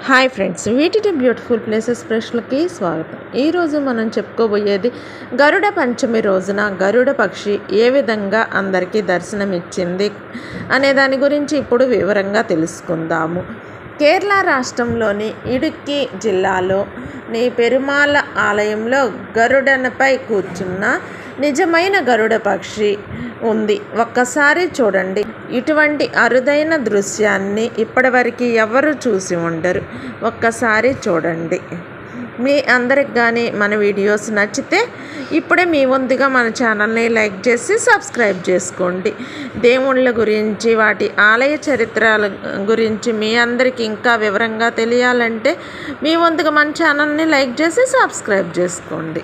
Hi friends, వీటిటి beautiful places ప్రశ్నలకి స్వాగతం. ఈరోజు మనం చెప్పుకోబోయేది గరుడ పంచమి రోజున గరుడ పక్షి ఏ విధంగా అందరికీ దర్శనమిచ్చింది అనే దాని గురించి ఇప్పుడు వివరంగా తెలుసుకుందాము. కేరళ రాష్ట్రంలోని ఇడుక్కి జిల్లాలోని పెరుమాళ ఆలయంలో గరుడనపై కూర్చున్న నిజమైన గరుడ పక్షి ఉంది. ఒక్కసారి చూడండి. ఇటువంటి అరుదైన దృశ్యాన్ని ఇప్పటివరకు ఎవరు చూసి ఉండరు. ఒక్కసారి చూడండి. మీ అందరికి కానీ మన వీడియోస్ నచ్చితే ఇప్పుడే మీ వంతుగా మన ఛానల్ని లైక్ చేసి సబ్స్క్రైబ్ చేసుకోండి. దేవుళ్ళ గురించి, వాటి ఆలయ చరిత్రల గురించి మీ అందరికీ ఇంకా వివరంగా తెలియాలంటే మీ వంతుగా మన ఛానల్ని లైక్ చేసి సబ్స్క్రైబ్ చేసుకోండి.